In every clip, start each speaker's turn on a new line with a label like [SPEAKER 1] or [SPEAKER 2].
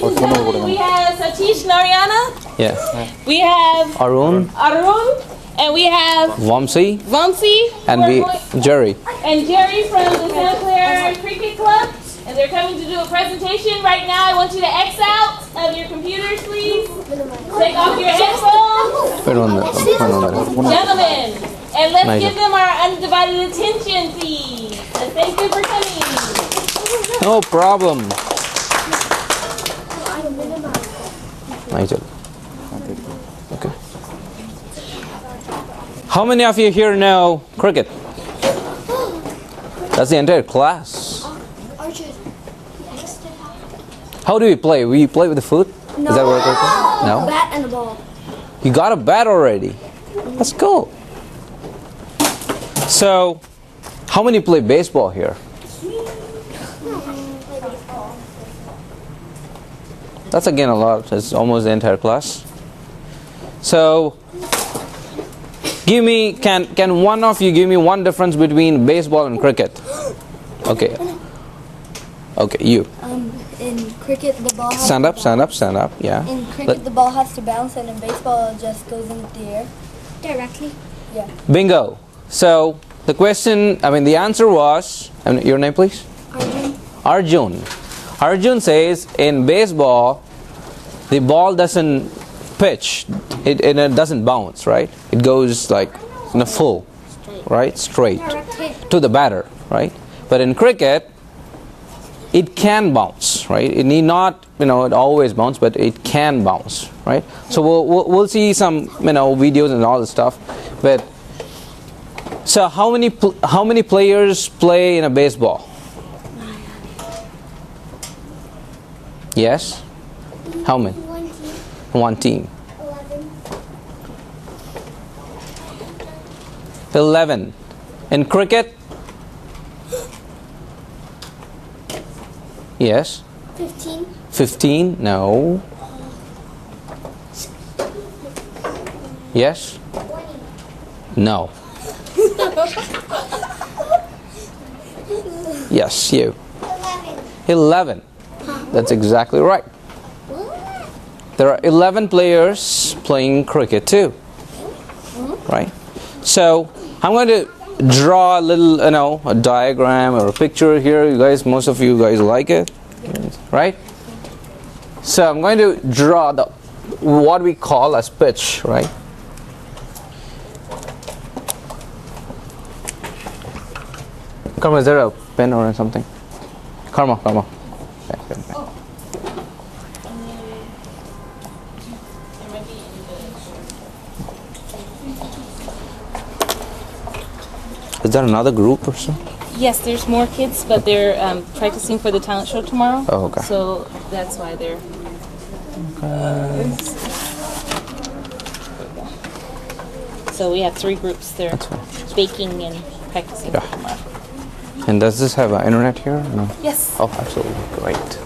[SPEAKER 1] and gentlemen, we have Satish Narayana.
[SPEAKER 2] Yeah.
[SPEAKER 1] We have
[SPEAKER 2] Arun,
[SPEAKER 1] and we have
[SPEAKER 2] Vamsi,
[SPEAKER 1] and
[SPEAKER 2] Jerry.
[SPEAKER 1] And Jerry from the Santa Clara Cricket Club. And they're coming to do a presentation. Right now, I want you to X out of your computers, please. Take off your headphones. Gentlemen, and let's give them our undivided attention, please. And thank you for coming.
[SPEAKER 2] No problem. Nigel. Okay. How many of you here know cricket? That's the entire class. How do we play? We play with the foot?
[SPEAKER 3] No.
[SPEAKER 2] Is that what we're talking? No.
[SPEAKER 3] Bat and a ball.
[SPEAKER 2] You got a bat already. That's cool. So, how many play baseball here? That's again a lot. It's almost the entire class. So, can one of you give me one difference between baseball and cricket? Okay. Okay, you.
[SPEAKER 3] In cricket, the ball has
[SPEAKER 2] Stand up, yeah.
[SPEAKER 3] In cricket, the ball has to bounce, and in baseball, it just goes into the air. Directly? Yeah.
[SPEAKER 2] Bingo. So, the question, the answer was, your name please? Arjun. Arjun says, in baseball, the ball doesn't pitch, it doesn't bounce, right? It goes like in a full, right? Straight to the batter, right? But in cricket, it can bounce, right? It need not, it always bounce, but it can bounce, right? So we'll see some, videos and all this stuff. But so how many players play in a baseball? Yes. How many? One team. 11. In cricket? Yes.
[SPEAKER 3] 15.
[SPEAKER 2] 15? No. Yes?
[SPEAKER 3] 20.
[SPEAKER 2] No. Yes, you. 11. That's exactly right. There are 11 players playing cricket too. Right? So, I'm going to draw a little, a diagram or a picture here. You guys, most of you guys like it, right? So I'm going to draw what we call as pitch, right? Karma, is there a pen or something? Karma. Pen. Is there another group or so?
[SPEAKER 1] Yes, there's more kids, but they're practicing for the talent show tomorrow.
[SPEAKER 2] Oh, okay.
[SPEAKER 1] So that's why they're... So we have 3 groups. They're baking and practicing for tomorrow.
[SPEAKER 2] And does this have internet here? No.
[SPEAKER 1] Yes.
[SPEAKER 2] Oh, absolutely. Great.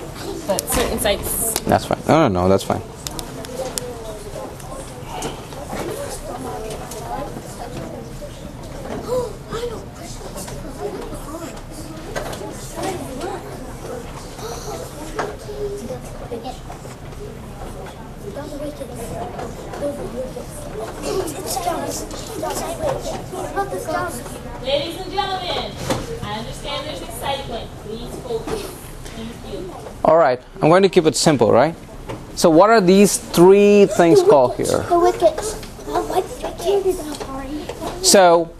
[SPEAKER 1] But certain sites...
[SPEAKER 2] That's fine. No, that's fine.
[SPEAKER 1] Ladies and gentlemen, I understand there's excitement. Please focus. Thank you.
[SPEAKER 2] Alright, I'm going to keep it simple, right? So what are these 3 things called here?
[SPEAKER 3] The wickets.
[SPEAKER 2] So,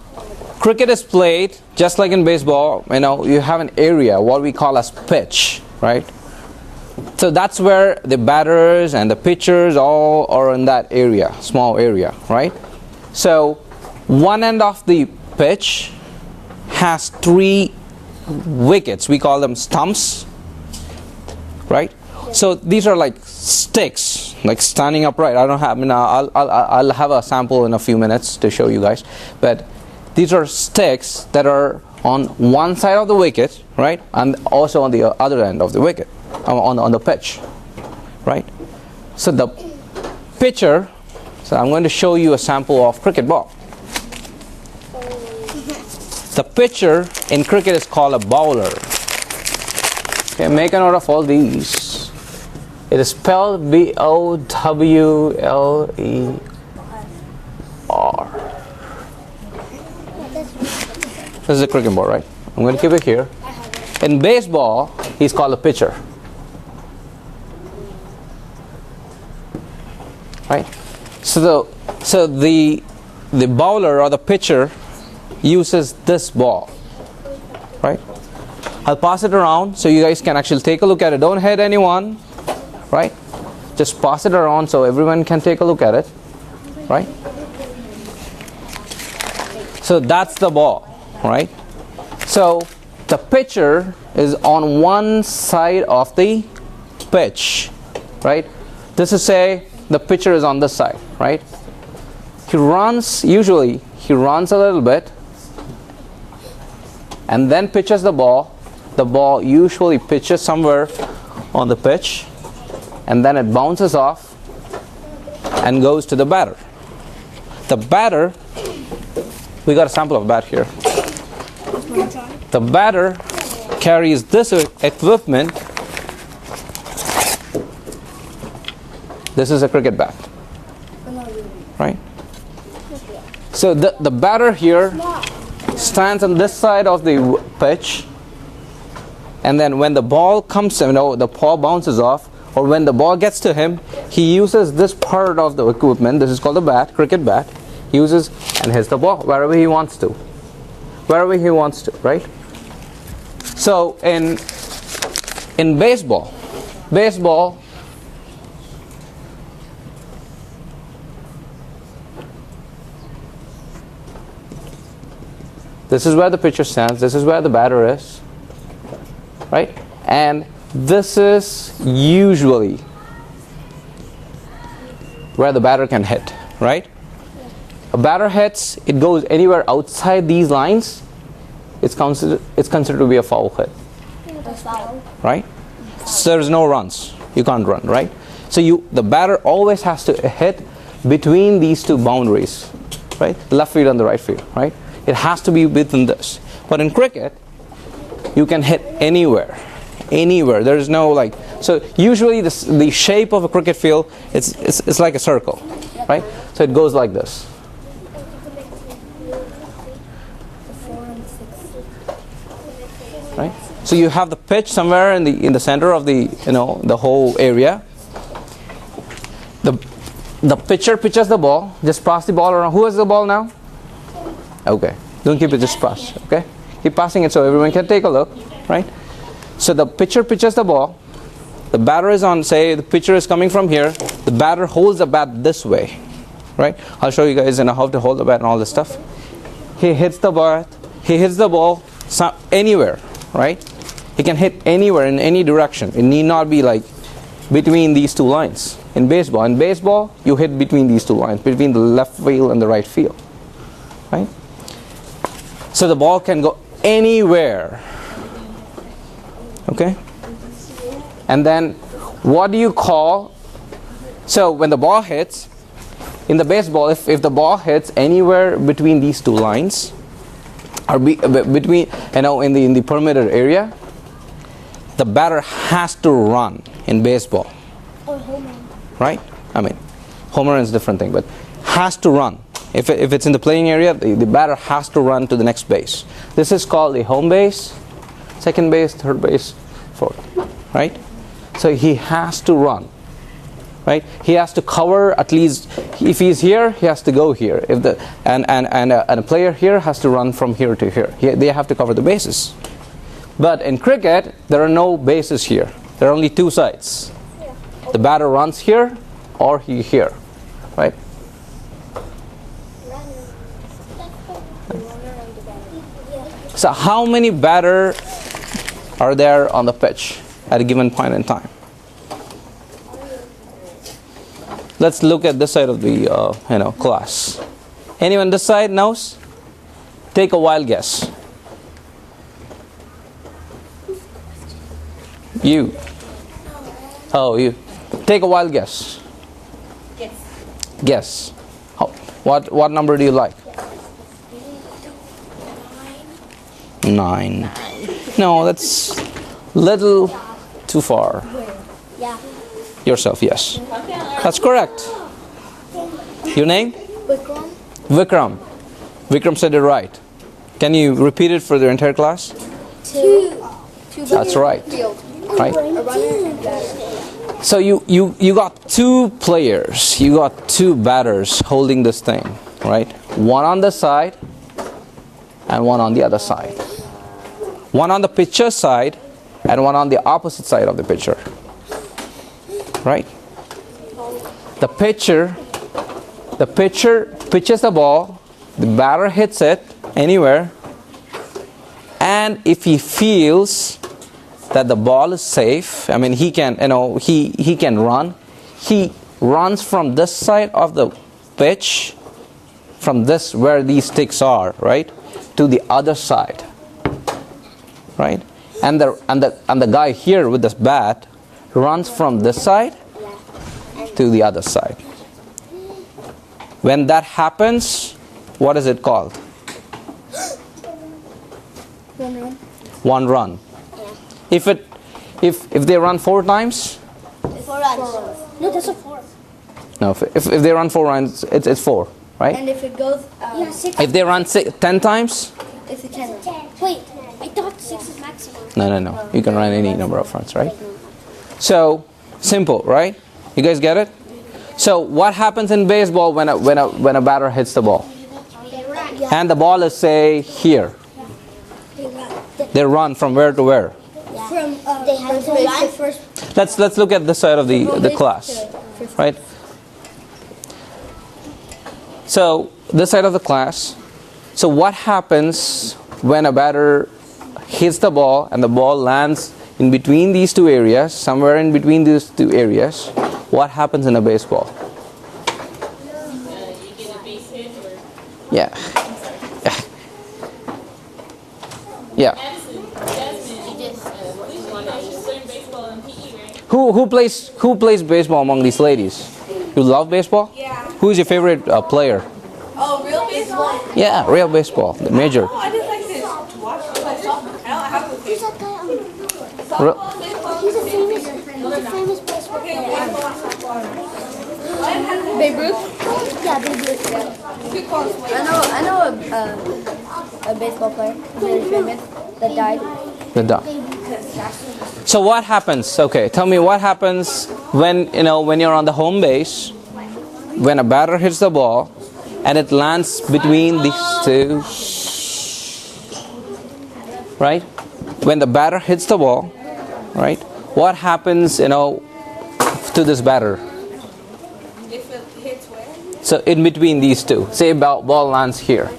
[SPEAKER 2] cricket is played just like in baseball. You have an area, what we call as pitch, right? So that's where the batters and the pitchers all are in that area, small area, right? So, one end of the pitch has 3 wickets. We call them stumps, right? So these are like sticks, like standing upright. I don't have. I'll have a sample in a few minutes to show you guys. But these are sticks that are on one side of the wicket, right, and also on the other end of the wicket, on the pitch, right. So the pitcher. So I'm going to show you a sample of cricket ball. The pitcher in cricket is called a bowler. Okay, make a note of all these. It is spelled B-O-W-L-E-R. This is a cricket ball, right? I'm going to keep it here. In baseball, he's called a pitcher. Right? So the bowler or the pitcher uses this ball. Right? I'll pass it around so you guys can actually take a look at it. Don't hit anyone. Right? Just pass it around so everyone can take a look at it. Right? So that's the ball. Right? So the pitcher is on one side of the pitch. Right? This is, say, the pitcher is on this side. Right? Usually he runs a little bit and then pitches the ball. The ball usually pitches somewhere on the pitch, and then it bounces off and goes to the batter. The batter, we got a sample of bat here. The batter carries this equipment. This is a cricket bat. Right? So the batter here stands on this side of the pitch, and then when the ball comes, the ball bounces off, or when the ball gets to him, he uses this part of the equipment. This is called a bat, cricket bat. He uses and hits the ball wherever he wants to. Wherever he wants to, right? So in baseball, this is where the pitcher stands. This is where the batter is. Right? And this is usually where the batter can hit. Right? A batter hits, it goes anywhere outside these lines, it's considered to be a foul hit. Right? So there's no runs. You can't run, right? So the batter always has to hit between these two boundaries. Right? Left field and the right field. Right? It has to be within this. But in cricket, you can hit anywhere. Anywhere. There is no like. So usually the shape of a cricket field, it's like a circle. Right? So it goes like this. Right? So you have the pitch somewhere in the center of the the whole area. The pitcher pitches the ball. Just pass the ball around. Who has the ball now? Okay. Don't keep it, just pass. Okay? Keep passing it so everyone can take a look. Right? So the pitcher pitches the ball. The batter is on, say the pitcher is coming from here. The batter holds the bat this way. Right? I'll show you guys how to hold the bat and all this stuff. He hits the bat. He hits the ball anywhere. Right? He can hit anywhere in any direction. It need not be like between these two lines. In baseball, you hit between these two lines, between the left field and the right field. Right? So the ball can go anywhere. Okay? And then what do you call? So when the ball hits, in the baseball, if the ball hits anywhere between these two lines, or between in the perimeter area, the batter has to run in baseball. Right? I mean, home run is a different thing, but has to run. If it's in the playing area, the batter has to run to the next base. This is called the home base, second base, third base, fourth. Right? So he has to run. Right? He has to cover at least. If he's here, he has to go here. If and a player here has to run from here to here. They have to cover the bases. But in cricket, there are no bases here. There are only two sides. The batter runs here or here. Right? So how many batters are there on the pitch at a given point in time? Let's look at this side of the class. Anyone this side knows? Take a wild guess. You. Oh, you. Take a wild guess. Guess. What number do you like? 9. No, that's little too far.
[SPEAKER 3] Yeah.
[SPEAKER 2] Yourself, yes. That's correct. Your name?
[SPEAKER 3] Vikram.
[SPEAKER 2] Vikram. Vikram said it right. Can you repeat it for the entire class?
[SPEAKER 3] Two.
[SPEAKER 2] That's right. Right.
[SPEAKER 3] A runner and batter.
[SPEAKER 2] So you got two players. You got two batters holding this thing, right? One on the side and one on the other side. One on the pitcher side and one on the opposite side of the pitcher. Right? The pitcher pitches the ball, the batter hits it anywhere, and if he feels that the ball is safe, I mean he can run. He runs from this side of the pitch, from this where these sticks are, right, to the other side. Right? And the guy here with this bat runs from this side to the other side. When that happens, what is it called?
[SPEAKER 3] 1 run.
[SPEAKER 2] 1 run.
[SPEAKER 3] Yeah.
[SPEAKER 2] If they run 4 times?
[SPEAKER 3] 4 runs. No, that's a 4.
[SPEAKER 2] No, if they run 4 runs, it's 4, right?
[SPEAKER 3] And if it goes, 6.
[SPEAKER 2] If they run 10 times?
[SPEAKER 3] It's a 10. Wait, I thought 6 is maximum.
[SPEAKER 2] No. You can run any number of runs, right? So simple, right? You guys get it? So what happens in baseball when a batter hits the ball? And the ball is, say, here. They run from where to where?
[SPEAKER 3] They have to run first.
[SPEAKER 2] Let's look at this side of the class, right? So this side of the class. So what happens when a batter hits the ball and the ball lands in between these two areas, somewhere in between these two areas? What happens in a baseball?
[SPEAKER 1] You get a base hit or
[SPEAKER 2] Yeah. Yeah.
[SPEAKER 1] Jasmine, you just learned baseball and PE, right?
[SPEAKER 2] Who plays baseball among these ladies? You love baseball?
[SPEAKER 4] Yeah.
[SPEAKER 2] Who is your favorite player?
[SPEAKER 4] Oh, real baseball?
[SPEAKER 2] Yeah, real baseball, the major.
[SPEAKER 4] Oh, I just like to watch it. I don't have a
[SPEAKER 3] Who's
[SPEAKER 4] favorite.
[SPEAKER 3] that guy?
[SPEAKER 2] Re-
[SPEAKER 3] He's a famous baseball player.
[SPEAKER 4] Babe Ruth?
[SPEAKER 3] Yeah, Babe Ruth.
[SPEAKER 4] Good call.
[SPEAKER 3] I know a baseball player, very famous, that died.
[SPEAKER 2] The duck. So what happens? Okay, tell me what happens when you're on the home base, when a batter hits the ball and it lands between these two, right? When the batter hits the ball, right? What happens, to this batter?
[SPEAKER 4] If it hits where?
[SPEAKER 2] So in between these two, say ball lands here.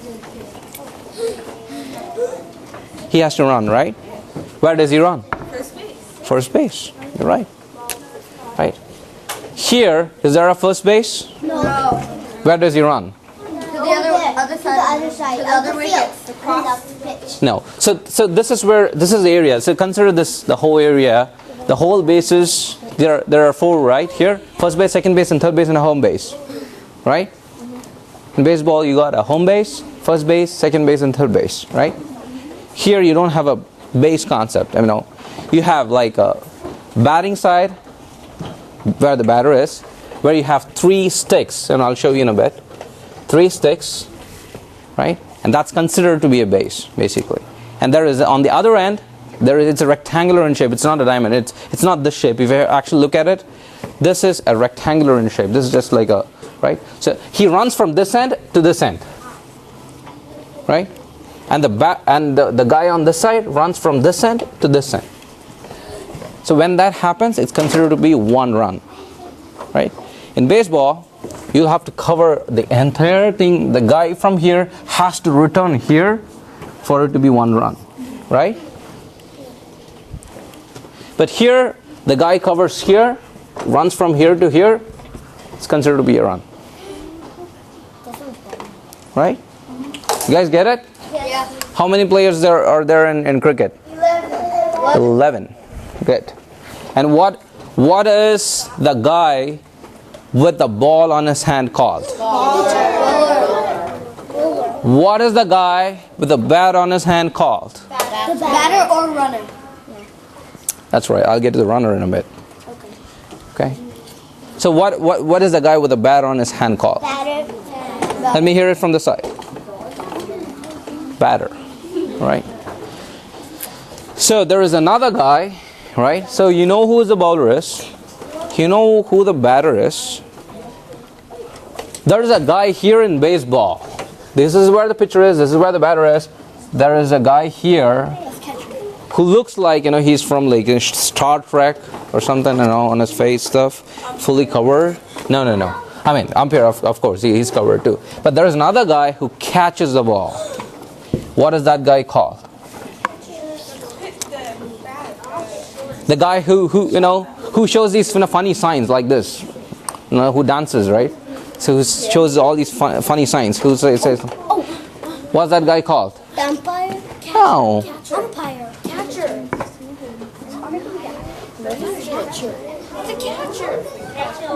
[SPEAKER 2] He has to run, right? Where does he run?
[SPEAKER 4] First base.
[SPEAKER 2] First base. You're right. Right. Here, is there a first base?
[SPEAKER 3] No.
[SPEAKER 2] Where does he run?
[SPEAKER 3] To the other side. To the other wicket. Across the pitch.
[SPEAKER 2] No. So this is the area. So consider this the whole area. The whole bases. There are 4 right here. First base, second base, and third base, and a home base. Right? In baseball, you got a home base, first base, second base, and third base. Right? Here you don't have a base concept. You have like a batting side where the batter is, where you have 3 sticks, and I'll show you in a bit. 3 sticks, right? And that's considered to be a base, basically. And there is on the other end, it's a rectangular in shape. It's not a diamond. It's not this shape. If you actually look at it, this is a rectangular in shape. This is just like a right. So he runs from this end to this end, right? And the guy on this side runs from this end to this end. So when that happens, it's considered to be 1 run, right? In baseball, you'll have to cover the entire thing. The guy from here has to return here for it to be 1 run, right? But here, the guy covers here, runs from here to here. It's considered to be a run, right? You guys get it?
[SPEAKER 3] Yeah.
[SPEAKER 2] How many players are there in cricket? 11. Good. And what is the guy with the ball on his hand called? What is the guy with the bat on his hand called?
[SPEAKER 3] The batter or runner?
[SPEAKER 2] That's right. I'll get to the runner in a bit.
[SPEAKER 3] Okay.
[SPEAKER 2] Okay. So what is the guy with the bat on his hand called?
[SPEAKER 3] Batter.
[SPEAKER 2] Let me hear it from the side. Batter. Right. So there is another guy, right? So you know who the bowler is. You know who the batter is. There is a guy here in baseball. This is where the pitcher is. This is where the batter is. There is a guy here who looks like, he's from like Star Trek or something, on his face stuff, fully covered. No. I mean, umpire, of course, he's covered too. But there is another guy who catches the ball. What is that guy called? The guy who shows these funny signs like this, who dances, right? So who shows all these funny signs. Who says, what's that guy called?
[SPEAKER 3] The umpire?
[SPEAKER 2] No.
[SPEAKER 3] Umpire. Catcher. The catcher. The catcher.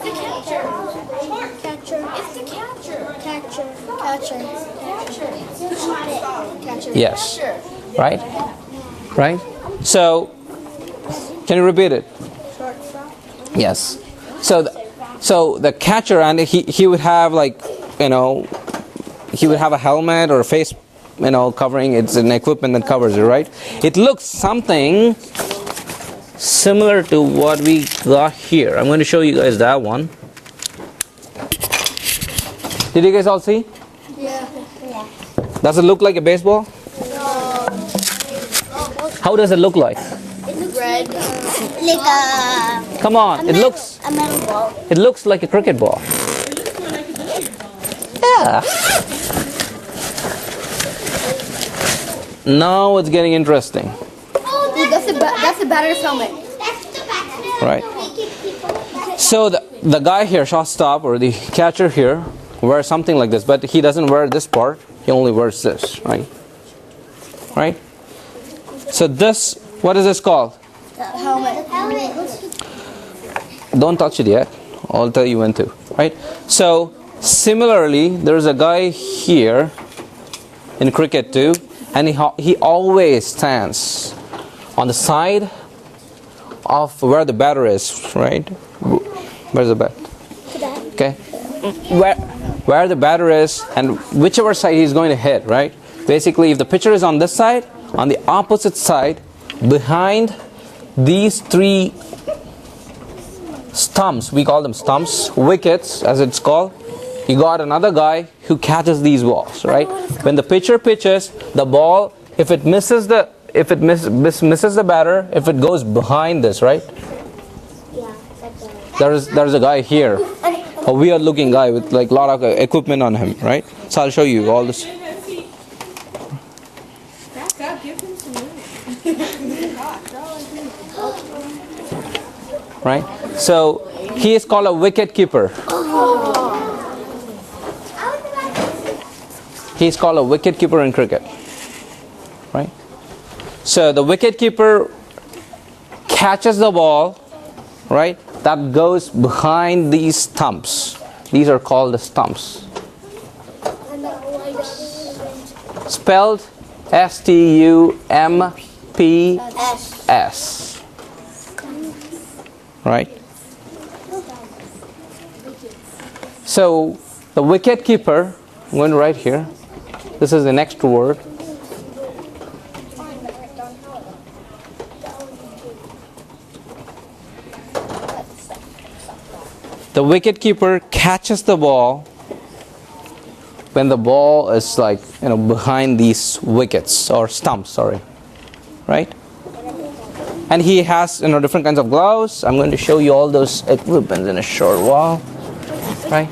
[SPEAKER 3] The catcher. Catcher. It's the catcher. Catcher. Catcher.
[SPEAKER 2] Yes. Right? Right? So, can you repeat it? Yes. So the catcher, and he would have he would have a helmet or a face, covering. It's an equipment that covers it, right? It looks something similar to what we got here. I'm going to show you guys that one. Did you guys all see?
[SPEAKER 3] Yeah.
[SPEAKER 2] Does it look like a baseball? How does it look like?
[SPEAKER 3] It looks red. Like a...
[SPEAKER 2] Come on, it looks...
[SPEAKER 3] A metal ball.
[SPEAKER 2] It looks like a cricket ball. Yeah. Now it's getting interesting.
[SPEAKER 3] That's the batter's helmet.
[SPEAKER 2] Right. So the guy here, shortstop or the catcher here, wears something like this, but he doesn't wear this part. He only wears this, right? Right? So this, what is this called?
[SPEAKER 3] Helmet.
[SPEAKER 2] Don't touch it yet. I'll tell you when to. Right? So similarly, there's a guy here in cricket too, and he always stands on the side of where the batter is. Right? Where's the bat? Okay. Where the batter is, and whichever side he's going to hit. Right? Basically, if the pitcher is on this side, on the opposite side, behind these three stumps, we call them stumps, wickets as it's called, you got another guy who catches these balls, right? When the pitcher pitches, the ball, if it misses the batter, if it goes behind this, right? There's a guy here, a weird looking guy with like a lot of equipment on him, right? So I'll show you all this. Right? So he is called a wicket keeper. He is called a wicket keeper in cricket. Right? So the wicket keeper catches the ball, right? That goes behind these stumps. These are called the stumps. Spelled STUMPS. Right? So the wicket keeper, I'm going to write here. This is the next word. The wicket keeper catches the ball when the ball is behind these wickets or stumps, sorry. Right? And he has different kinds of gloves. I'm going to show you all those equipment in a short while. Right?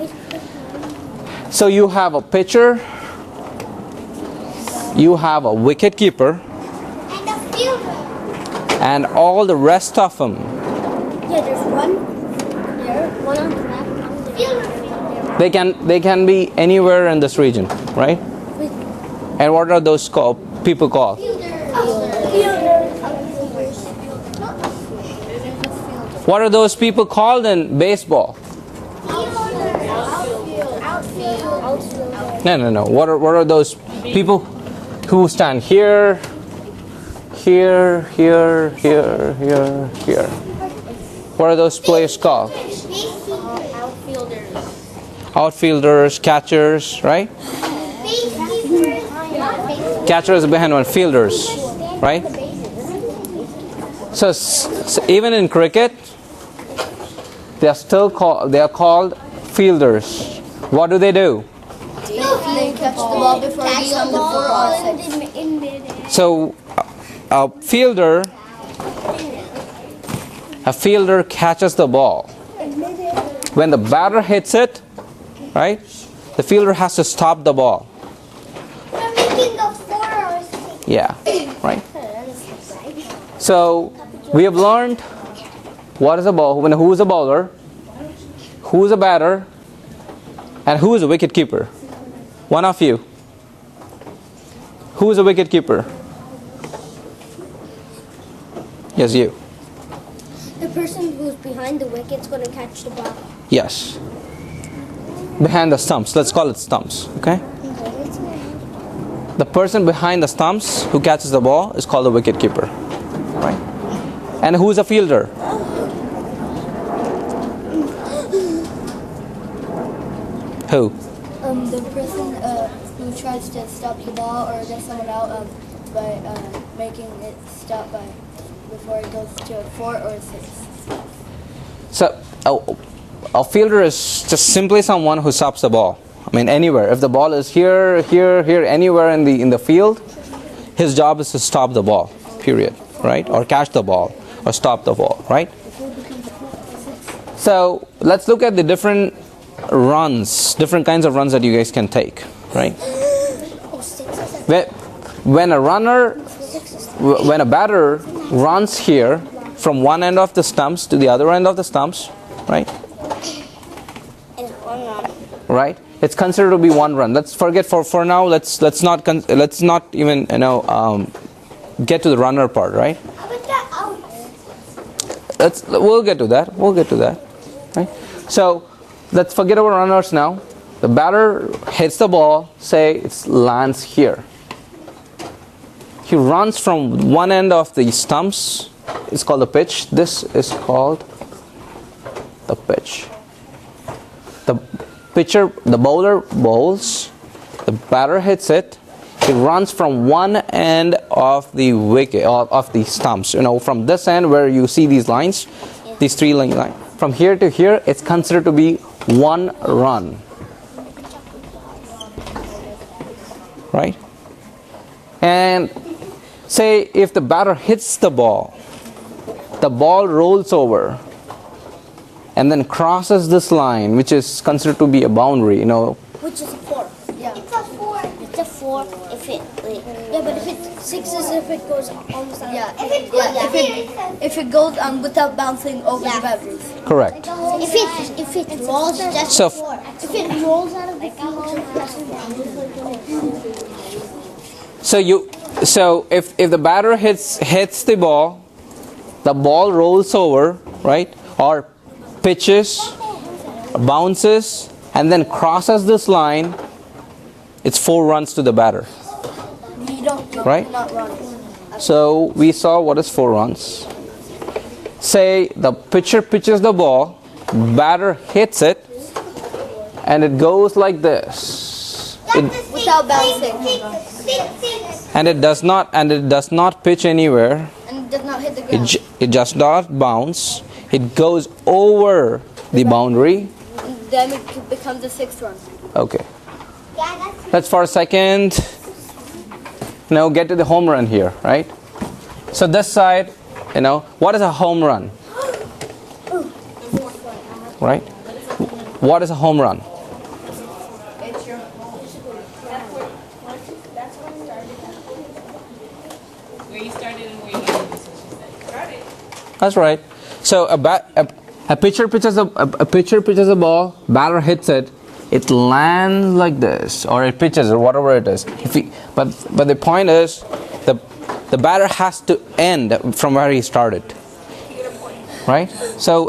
[SPEAKER 2] So you have a pitcher, you have a wicket keeper,
[SPEAKER 3] And a fielder.
[SPEAKER 2] and all the rest of them.
[SPEAKER 3] Yeah, there's one there, one on the left, fielder.
[SPEAKER 2] They can be anywhere in this region, right? And what are those people called? What are those people called in baseball? No. What are those people who stand here, here? What are those players called?
[SPEAKER 3] Outfielders.
[SPEAKER 2] Outfielders, catchers, right? Catcher is behind one, fielders, right? So even in cricket, they are called fielders. What do?
[SPEAKER 3] They catch the ball before it becomes a 4 or 6.
[SPEAKER 2] So a fielder catches the ball. When the batter hits it, right? The fielder has to stop the ball. Yeah, right. So we have learned what is a ball, who is a bowler, who is a batter, and who is a wicket keeper. One of you. Who is a wicket keeper? Yes, you.
[SPEAKER 3] The person who's behind the wicket's going to catch the ball.
[SPEAKER 2] Yes. Behind the stumps. Let's call it stumps. Okay. The person behind the stumps who catches the ball is called the wicket keeper. Right. And who is a fielder? Who?
[SPEAKER 3] The person who tries to stop the ball or get someone out by making it stop before it goes to a 4 or 6.
[SPEAKER 2] So a fielder is just simply someone who stops the ball. I mean, anywhere. If the ball is here, anywhere in the field, his job is to stop the ball. Period. Right? Or catch the ball, or stop the ball. Right? So let's look at the different different kinds of runs that you guys can take. Right? When a batter runs here from one end of the stumps to the other end of the stumps, right? Right? It's considered to be one run. Let's forget for now. Let's not even get to the runner part, right? We'll get to that. Right? So let's forget about runners now. The batter hits the ball. Say it lands here. He runs from one end of the stumps. It's called the pitch. This is called the pitch. The bowler bowls. The batter hits it. He runs from one end of the wicket, of the stumps. From this end where you see these lines, these 3 lines. From here to here, it's considered to be one run. Right? And say if the batter hits the ball rolls over and then crosses this line, which is considered to be a boundary,
[SPEAKER 3] Which is a 4. Yeah. It's a 4. It's a 4 if it. Yeah, but if it's 6 is if it goes on the side. Yeah. If it goes without bouncing over the boundaries.
[SPEAKER 2] Correct.
[SPEAKER 3] If it rolls, that's
[SPEAKER 2] So,
[SPEAKER 3] 4. If it rolls out of the field,
[SPEAKER 2] So if the batter hits the ball rolls over, right? Or pitches, bounces, and then crosses this line, it's 4 runs to the batter. Right?
[SPEAKER 3] Not run.
[SPEAKER 2] So we saw what is 4 runs. Say the pitcher pitches the ball, batter hits it, and it goes like this.
[SPEAKER 3] Without bouncing.
[SPEAKER 2] And it does not pitch anywhere.
[SPEAKER 3] And it does not hit the ground.
[SPEAKER 2] It does not bounce. It goes over the boundary.
[SPEAKER 3] And then it becomes a 6th run.
[SPEAKER 2] Okay. Let's for a second now get to the home run here, right? So this side, what is a home run? Right? What is a home run?
[SPEAKER 1] Where you started and where you ended, is what she said.
[SPEAKER 2] That's right. So a pitcher pitches a ball, batter hits it, it lands like this, or it pitches, or whatever it is. But the point is, the batter has to end from where he started. Right? So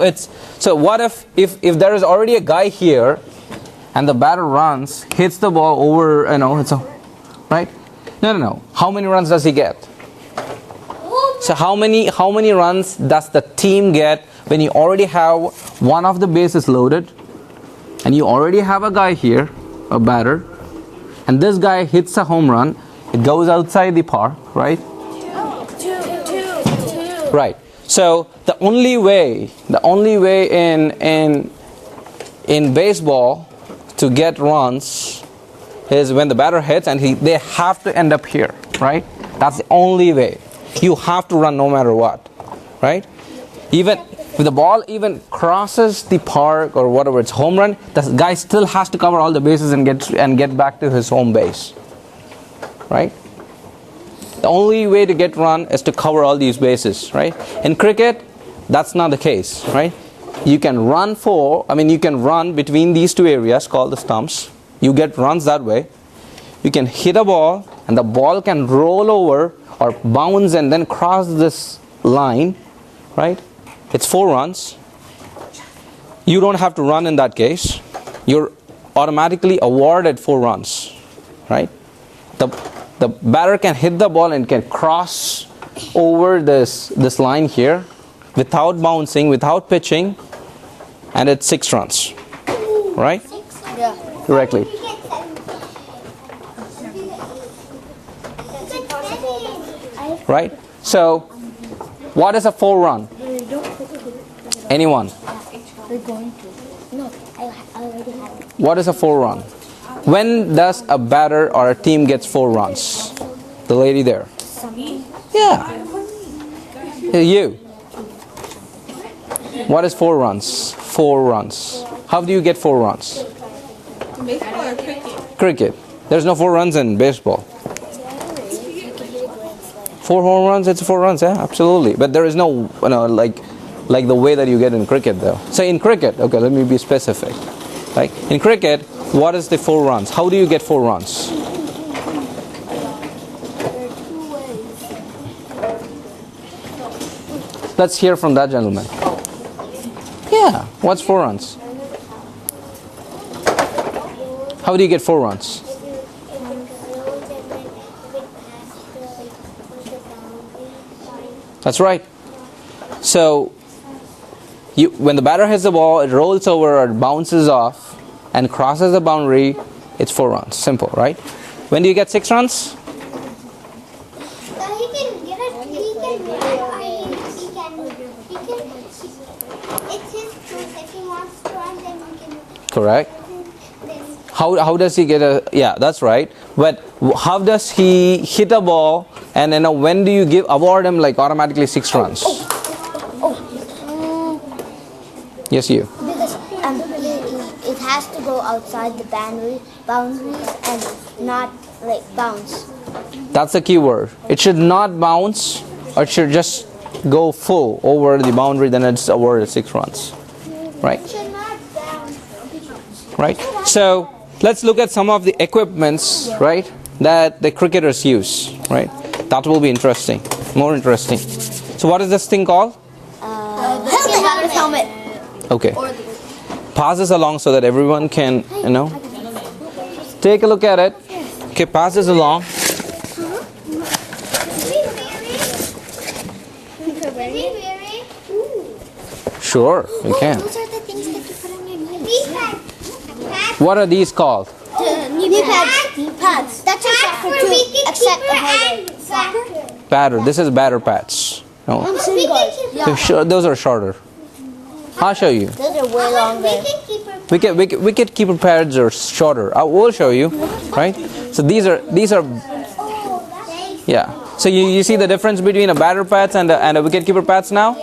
[SPEAKER 2] what if there is already a guy here, and the batter runs, hits the ball over, right? No. How many runs does he get? So how many runs does the team get when you already have one of the bases loaded, and you already have a guy here, a batter, and this guy hits a home run, it goes outside the park, right? Right. So the only way in baseball to get runs is when the batter hits and they have to end up here, right? That's the only way. You have to run no matter what, right? Even if the ball even crosses the park or whatever, it's home run, the guy still has to cover all the bases and get back to his home base, right? The only way to get run is to cover all these bases, right? In cricket, that's not the case, right? You can run between these two areas called the stumps. You get runs that way. You can hit a ball and the ball can roll over or bounce and then cross this line, right? It's 4 runs. You don't have to run in that case. You're automatically awarded 4 runs, right? The batter can hit the ball and can cross over this line here without bouncing, without pitching, and it's 6 runs, right?
[SPEAKER 3] Yeah.
[SPEAKER 2] Directly. Right? So, what is a 4 run? Anyone?
[SPEAKER 3] We're going to. No, I already have it.
[SPEAKER 2] What is a 4 run? When does a batter or a team gets 4 runs? The lady there. Yeah. You. What is 4 runs? 4 runs. How do you get 4 runs?
[SPEAKER 4] Baseball or cricket?
[SPEAKER 2] Cricket. There's no 4 runs in baseball. 4 home runs, it's 4 runs, yeah, absolutely. But there is no, like the way that you get in cricket though. So in cricket, okay, let me be specific. Like in cricket, what is the 4 runs? How do you get 4 runs? Let's hear from that gentleman. Yeah, what's 4 runs? How do you get 4 runs? That's right. So, when the batter hits the ball, it rolls over or bounces off and crosses the boundary, it's 4 runs. Simple, right? When do you get 6 runs?
[SPEAKER 5] So he can get it. It's his choice. If he wants to run, then he can.
[SPEAKER 2] Correct. How does he get a? Yeah, that's right. But how does he hit a ball? And when do you award him like automatically 6 runs? Yes, you.
[SPEAKER 3] Because it has to go outside the boundaries and not like bounce.
[SPEAKER 2] That's the key word. It should not bounce, or it should just go full over the boundary. Then it's awarded 6 runs. Right.
[SPEAKER 5] Should not bounce.
[SPEAKER 2] Right. So let's look at some of the equipments, right, that the cricketers use. Right. That will be interesting. More interesting. So what is this thing called?
[SPEAKER 3] Helmet.
[SPEAKER 2] Okay. Pass this along so that everyone can, take a look at it. Okay, pass this along. Sure, you can.
[SPEAKER 5] Those are the things that you put on your knees.
[SPEAKER 2] What are these called?
[SPEAKER 3] Knee pads. That's except a
[SPEAKER 2] Batter. This is batter pads. No. Those are shorter. I'll show you.
[SPEAKER 3] Those are way longer.
[SPEAKER 2] Wicket keeper pads are shorter. I will show you. Right. So these are. Yeah. So you see the difference between a batter pads and a wicket keeper pads now.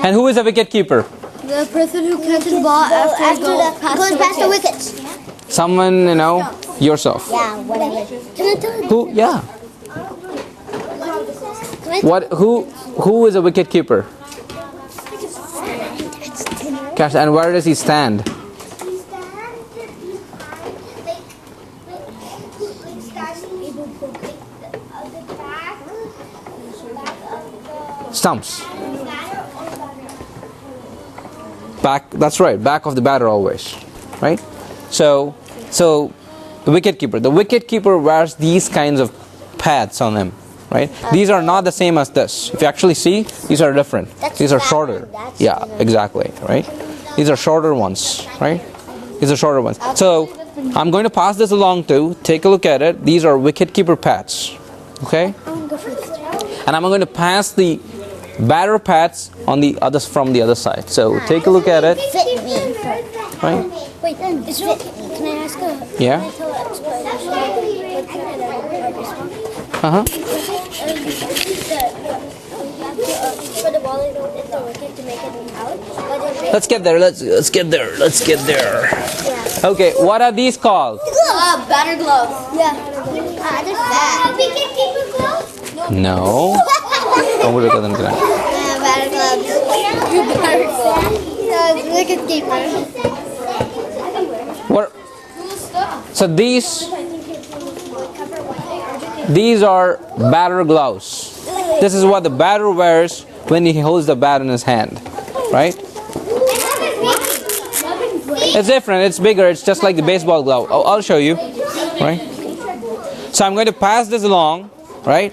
[SPEAKER 2] And who is a wicket keeper?
[SPEAKER 3] The person who catches the ball after it goes past the wickets.
[SPEAKER 2] Someone, yourself.
[SPEAKER 3] Yeah, whatever.
[SPEAKER 2] Who? Yeah. What? Who is a wicket keeper? And where does he stand? Stumps. Back. That's right. Back of the batter always. Right. So the wicket keeper. The wicket keeper wears these kinds of pads on him. right? These are not the same as this. If you actually see, these are different. These are shorter. Yeah, exactly, right? These are shorter ones, right? These are shorter ones. So I'm going to pass this along too. Take a look at it. These are wicketkeeper pads, okay? And I'm going to pass the batter pads on the others from the other side. So take a look at it, right?
[SPEAKER 3] Wait, can I ask a...
[SPEAKER 2] Yeah. Uh-huh.
[SPEAKER 3] For the ball, it's a wicket to make it out.
[SPEAKER 2] Let's get there. Let's get there. Let's get there. Okay, what are these called?
[SPEAKER 3] Batter gloves. Yeah. That's bad.
[SPEAKER 5] Wicketkeeper gloves?
[SPEAKER 2] No.
[SPEAKER 3] Batter gloves. You batter gloves. Wicketkeeper.
[SPEAKER 2] What? So these are batter gloves. This is what the batter wears when he holds the bat in his hand, right? It's different. It's bigger. It's just like the baseball glove. Oh, I'll show you, right? So I'm going to pass this along, right?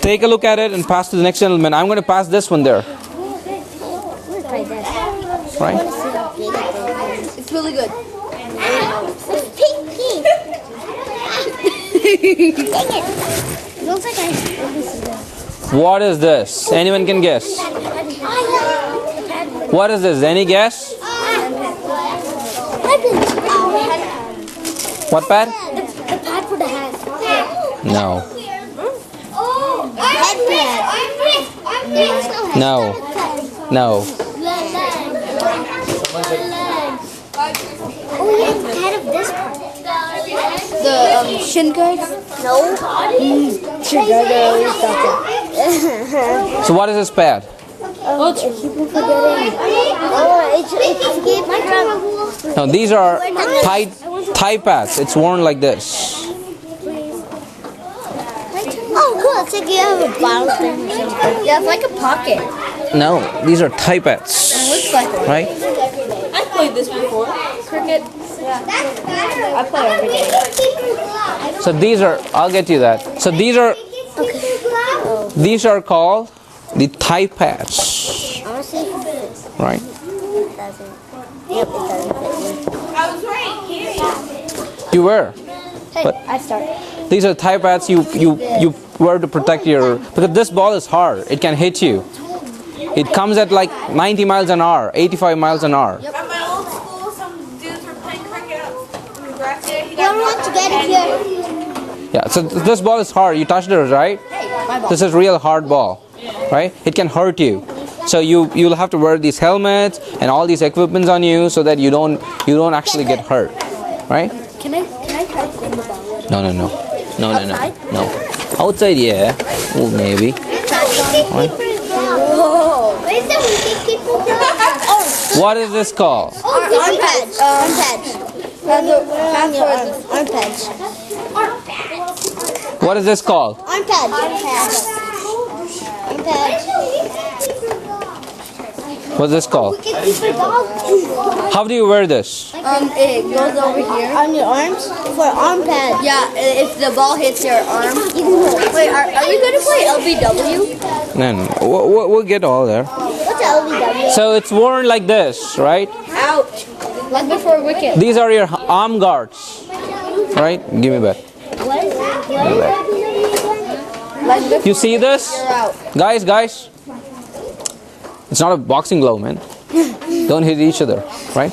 [SPEAKER 2] Take a look at it and pass to the next gentleman. I'm going to pass this one there, right?
[SPEAKER 3] It's really good. Looks like
[SPEAKER 2] What is this? Anyone can guess? What is this? Any guess? What pad?
[SPEAKER 3] the pad for the hat.
[SPEAKER 2] No.
[SPEAKER 5] Headpad.
[SPEAKER 2] No. No.
[SPEAKER 5] Oh, yeah, the head of this part.
[SPEAKER 3] The shin guards?
[SPEAKER 5] No.
[SPEAKER 3] Shin guard.
[SPEAKER 2] So what is this pad?
[SPEAKER 5] Oh, it's
[SPEAKER 2] No, these are thigh pads. It's worn like this.
[SPEAKER 5] Oh, cool. It's like you have a bottle thing or something.
[SPEAKER 3] Yeah, it's like a pocket.
[SPEAKER 2] No, these are thigh pads,
[SPEAKER 3] It looks like one.
[SPEAKER 2] right?
[SPEAKER 4] I played this before.
[SPEAKER 3] Cricket.
[SPEAKER 5] I
[SPEAKER 3] play every day.
[SPEAKER 2] So these are, I'll get you that. So these are called the thigh pads,
[SPEAKER 5] I want to see if it fits.
[SPEAKER 2] right?
[SPEAKER 5] It doesn't. Yep, it doesn't fit me.
[SPEAKER 4] I was right here.
[SPEAKER 2] You wear.
[SPEAKER 3] Hey,
[SPEAKER 2] But-
[SPEAKER 3] I start.
[SPEAKER 2] These are thigh pads you wear to protect your, because this ball is hard. It can hit you. It comes at like 90 miles an hour, 85 miles an hour.
[SPEAKER 4] At my old school, some dudes were playing cricket out in the grass there. He
[SPEAKER 5] You don't want to get it here.
[SPEAKER 2] Yeah, so this ball is hard. You touched it, right? This is real hard ball, right? It can hurt you. So you'll have to wear these helmets and all these equipments on you so that you don't actually get hurt, right?
[SPEAKER 3] Can I try to spin the ball?
[SPEAKER 2] No. Outside, yeah. Well, maybe.
[SPEAKER 5] Where's the wicketkeeper glove?
[SPEAKER 2] What is this called?
[SPEAKER 5] Oh, arm pads. Arm pads.
[SPEAKER 3] Arm pads.
[SPEAKER 2] What is this called?
[SPEAKER 5] Arm pads. Arm pads.
[SPEAKER 2] What's this called?
[SPEAKER 5] Wicketkeeper glove.
[SPEAKER 2] How do you wear this?
[SPEAKER 3] It goes over here.
[SPEAKER 5] On your arms for arm pads.
[SPEAKER 3] Yeah, if the ball hits your arm. Wait, are we going to play LBW?
[SPEAKER 2] No. We'll get all there.
[SPEAKER 5] What's LBW?
[SPEAKER 2] So it's worn like this, right?
[SPEAKER 3] Ouch. Like before wicket.
[SPEAKER 2] These are your arm guards, right? Give me back.
[SPEAKER 5] What is
[SPEAKER 3] Like before
[SPEAKER 2] You see this?
[SPEAKER 3] you're out.
[SPEAKER 2] Guys. It's not a boxing glove, man. Don't hit each other, right?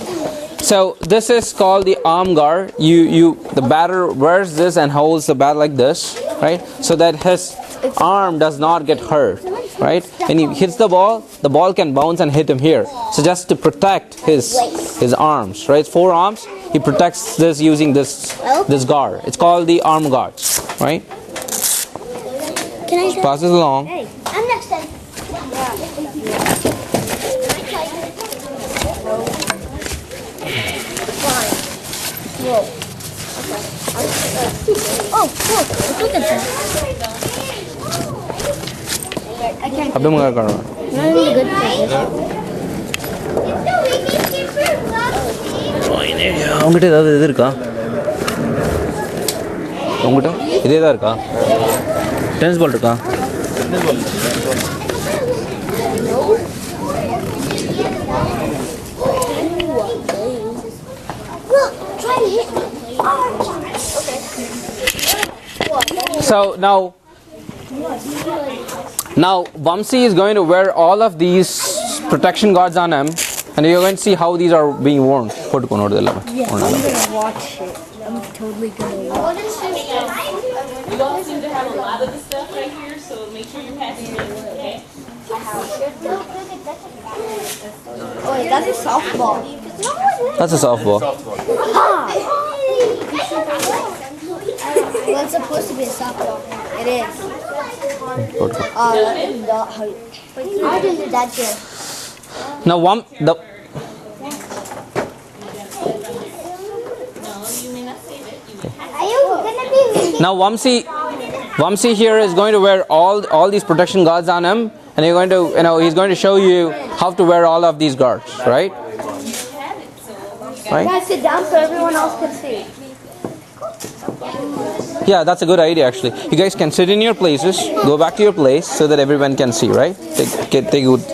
[SPEAKER 2] So this is called the arm guard. The batter wears this and holds the bat like this, right? So that his arm does not get hurt, right? When he hits the ball can bounce and hit him here. So just to protect his arms, right? 4 arms. He protects this using this guard. It's called the arm guards, right?
[SPEAKER 5] Can I
[SPEAKER 2] Pass this along.
[SPEAKER 5] Hey, I'm next time.
[SPEAKER 2] अबे मगर कर रहा உங்ககிட்ட ஏதாவது இது இருக்கா உங்ககிட்ட இதே தான் இருக்கா Tennis ball இருக்கா?
[SPEAKER 3] Try to hit me.
[SPEAKER 2] So now Vamsi is going to wear all of these protection guards on him, and you're going to see how these are being worn.
[SPEAKER 3] Yeah, I'm gonna watch it. I'm totally gonna watch it.
[SPEAKER 1] You don't seem to have a lot of the stuff right here, so make sure you're passing it, okay?
[SPEAKER 3] Oh, that's a softball.
[SPEAKER 2] That's a softball.
[SPEAKER 3] Well, it's supposed to be a softball. It is. How did that go?
[SPEAKER 2] Now
[SPEAKER 1] No, you may not say that. You may have
[SPEAKER 3] Are you gonna be?
[SPEAKER 2] now Vamsi here is going to wear all these protection guards on him, and you're going to he's going to show you how to wear all of these guards, right? Right?
[SPEAKER 3] Guys, sit down so everyone else can see.
[SPEAKER 2] Yeah, that's a good idea actually. You guys can sit in your places, go back to your place so that everyone can see, right? They would,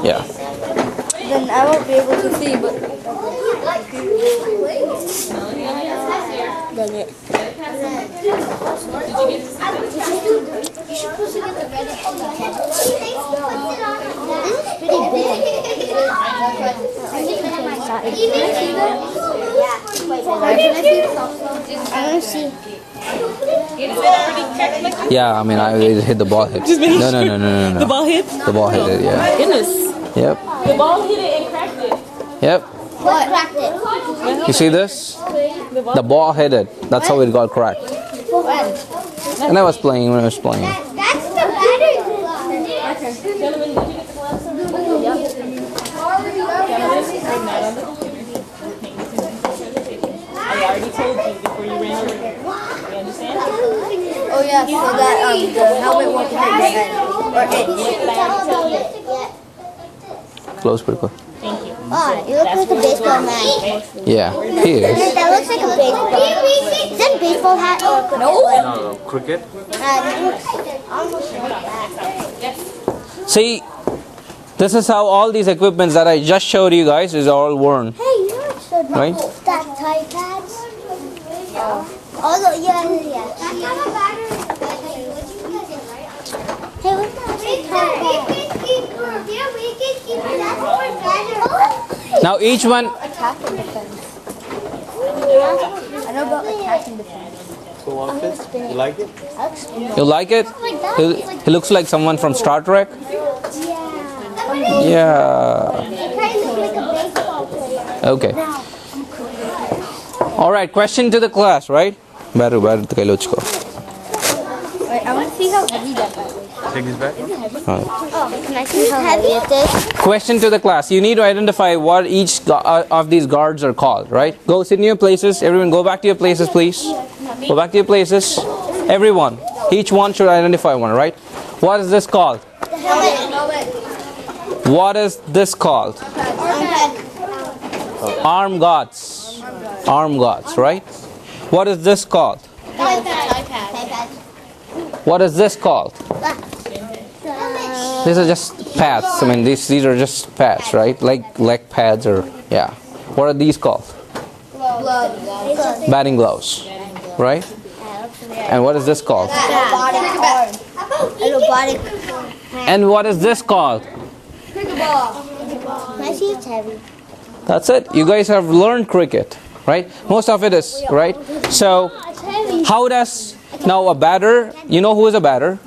[SPEAKER 2] yeah.
[SPEAKER 3] Then I won't be able to see, but. Dang it. You should put it in the red on the head. This is pretty big. I want to see.
[SPEAKER 2] Yeah, I mean, I hit the ball hit. No.
[SPEAKER 1] The ball hit?
[SPEAKER 2] The ball hit it, yeah.
[SPEAKER 1] Goodness.
[SPEAKER 2] Yep.
[SPEAKER 1] The ball hit it and cracked it.
[SPEAKER 2] Yep.
[SPEAKER 3] What cracked it?
[SPEAKER 2] You see this? The ball hit it. That's how it got cracked. And I was playing when I was playing.
[SPEAKER 3] That's the battery.
[SPEAKER 1] Gentlemen, did you get the gloves? I already told you before you ran over here. You understand?
[SPEAKER 3] Oh yeah, so that the helmet won't hit your head or itch.
[SPEAKER 2] Close pretty quick.
[SPEAKER 1] Thank you.
[SPEAKER 3] Oh, you look like a baseball man.
[SPEAKER 2] Yeah, he is.
[SPEAKER 3] That looks like a baseball. Is that a baseball hat or a cricket?
[SPEAKER 2] No, cricket.
[SPEAKER 3] Almost like that.
[SPEAKER 2] See, this is how all these equipments that I just showed you guys is all worn.
[SPEAKER 3] Hey, you know what's so
[SPEAKER 2] Right?
[SPEAKER 3] That tie pads? Oh, no, yeah. That's not a battery. Hey, what's that tie pad?
[SPEAKER 2] Now each one,
[SPEAKER 3] Attack and defense. I know about attack and defense.
[SPEAKER 6] So office, you like it?
[SPEAKER 2] you like it? He looks like someone from Star Trek.
[SPEAKER 3] Yeah.
[SPEAKER 2] Yeah.
[SPEAKER 3] It kind of looks like a baseball player.
[SPEAKER 2] Okay. All right. Question to the class, right? Baru kailu vachko.
[SPEAKER 3] Wait, I want to see how heavy that bag is.
[SPEAKER 6] Take this back.
[SPEAKER 3] Oh, can I see how heavy it is?
[SPEAKER 2] Question to the class. You need to identify what each of these guards are called, right? Go sit in your places. Everyone go back to your places, please. Go back to your places. Everyone. Each one should identify one, right? What is this called?
[SPEAKER 3] The helmet.
[SPEAKER 2] What is this called? Arm guards. Arm guards, right? What is this called? What is this called? These are just pads. I mean, these are just pads, right? Like leg pads or, yeah. What are these called? Batting gloves, right? And what is this called?
[SPEAKER 3] Robotic.
[SPEAKER 2] And what is this called?
[SPEAKER 3] I see it's heavy.
[SPEAKER 2] That's it. You guys have learned cricket, right? Most of it is, right? So, how does, now a batter, you know who is a batter?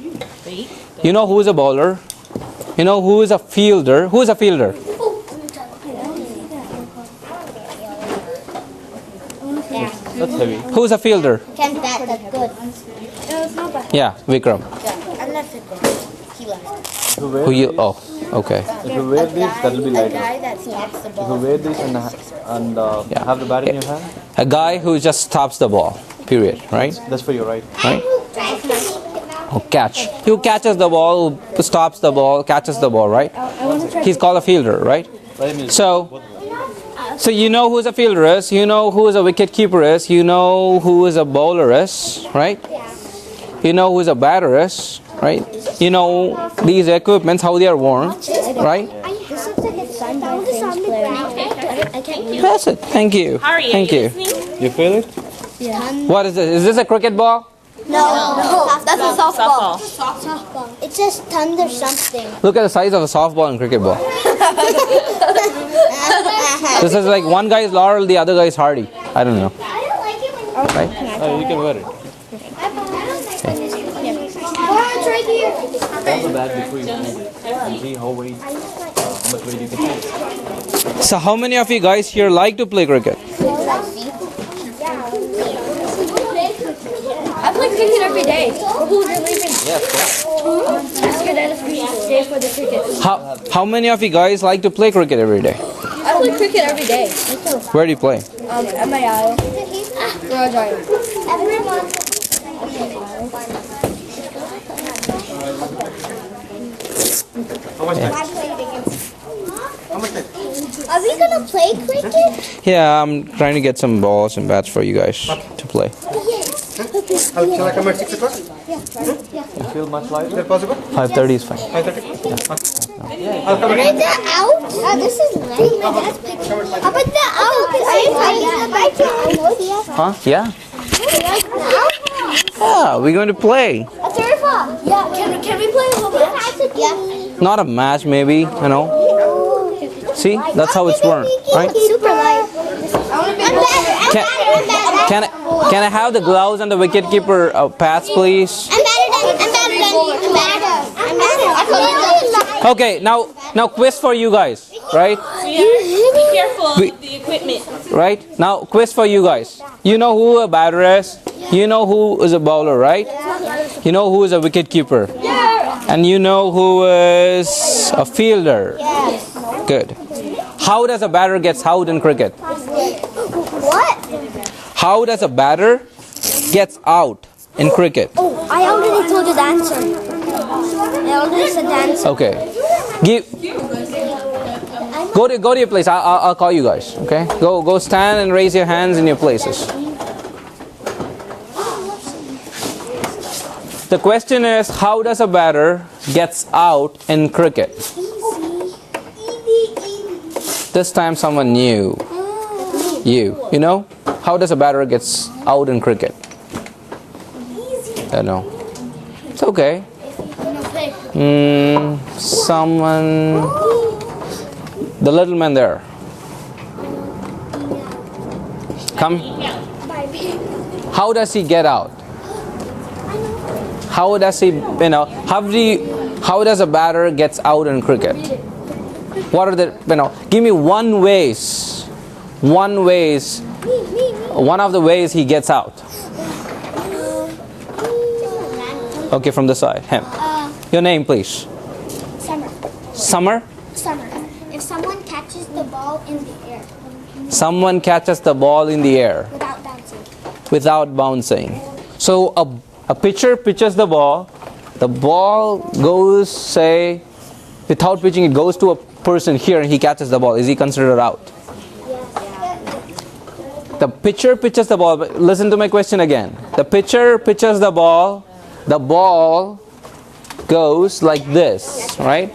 [SPEAKER 2] You know who is a bowler? You know who is a fielder? Who is a fielder?
[SPEAKER 6] That's heavy.
[SPEAKER 2] Who is a fielder?
[SPEAKER 3] Can't bat that good.
[SPEAKER 2] Yeah, Vikram.
[SPEAKER 3] I'm not fit. He left.
[SPEAKER 6] If you wear,
[SPEAKER 2] Who you? Oh, okay.
[SPEAKER 6] if you wear these, that will be lighter.
[SPEAKER 3] that snaps the
[SPEAKER 6] If you wear these and have the bat in your hand,
[SPEAKER 2] A guy who just stops the ball. Period. Right?
[SPEAKER 6] that's for your right.
[SPEAKER 2] Right? Oh, catch. Who catches the ball? Who stops the ball? Catches the ball. Right? He's called a fielder. Right? So you know who a fielder is. You know who a wicket keeper is. You know who a bowler is. Right? you know who's a batter is, right? You know these equipments, how they are worn, right?
[SPEAKER 3] This looks like it's signed by a famous player. I can't
[SPEAKER 2] That's it. Thank you.
[SPEAKER 1] Ari,
[SPEAKER 2] Thank
[SPEAKER 1] are you
[SPEAKER 2] you.
[SPEAKER 1] listening?
[SPEAKER 6] You feel it?
[SPEAKER 2] What is this? Is this a cricket ball?
[SPEAKER 3] No, that's a softball.
[SPEAKER 1] Softball.
[SPEAKER 3] It says thunder something.
[SPEAKER 2] Look at the size of a softball and cricket ball. This is like one guy is Laurel, the other guy is Hardy. I don't know.
[SPEAKER 5] I don't like it when you
[SPEAKER 2] Right?
[SPEAKER 6] Oh, you can wear it.
[SPEAKER 5] it's right here.
[SPEAKER 6] Hold the bat before you hold it. And see how much weight you can take.
[SPEAKER 2] So how many of you guys here like to play cricket?
[SPEAKER 3] I play cricket every day. Who's leaving? Ask your dad if we stay for the cricket.
[SPEAKER 2] How many of you guys like to play cricket every day?
[SPEAKER 3] I play cricket every day.
[SPEAKER 2] Where do you play?
[SPEAKER 3] At my aisle. Garage aisle.
[SPEAKER 5] Are we gonna play cricket?
[SPEAKER 2] Yeah, I'm trying to get some balls and bats for you guys to play.
[SPEAKER 7] Shall I come at 6 o'clock?
[SPEAKER 6] You feel much lighter?
[SPEAKER 7] Is that possible?
[SPEAKER 2] 5:30 is fine.
[SPEAKER 7] 5:30?
[SPEAKER 5] Is that out? This is late. My dad's picture. How about the out?
[SPEAKER 2] Huh? Yeah. Yeah, we're going to play.
[SPEAKER 5] A third ball.
[SPEAKER 3] Yeah, can we play a little bit?
[SPEAKER 5] Yeah.
[SPEAKER 2] Not a match, maybe. You know. See, that's how it's worn, right?
[SPEAKER 5] Super light.
[SPEAKER 2] Can I have the gloves and the wicketkeeper pads, please?
[SPEAKER 5] I'm better.
[SPEAKER 2] Okay, now quiz for you guys, right?
[SPEAKER 1] Be careful with the equipment.
[SPEAKER 2] Right? Now quiz for you guys. You know who a batter is? You know who is a bowler, right? You know who is a wicketkeeper? And you know who is a fielder? Good. How does a batter gets out in cricket?
[SPEAKER 5] What?
[SPEAKER 2] How does a batter gets out in cricket?
[SPEAKER 3] Oh, I already told you the answer. I already said the answer.
[SPEAKER 2] Okay. Go to your place. I'll call you guys. Okay. Go stand and raise your hands in your places. The question is, how does a batter gets out in cricket? This time someone knew. You know? How does a batter gets out in cricket? I don't know. It's okay. Someone... The little man there. Come. How does he get out? How does he, how does a batter gets out in cricket? What are the, give me one of the ways he gets out. Okay, from the side, him. Your name, please.
[SPEAKER 5] Summer.
[SPEAKER 2] Summer?
[SPEAKER 5] If someone catches the ball in the air.
[SPEAKER 2] Someone catches the ball in the air.
[SPEAKER 5] Without bouncing.
[SPEAKER 2] Without bouncing. So a pitcher pitches the ball goes, say, without pitching, it goes to a person here and he catches the ball. Is he considered out? The pitcher pitches the ball. Listen to my question again. The pitcher pitches the ball goes like this, right?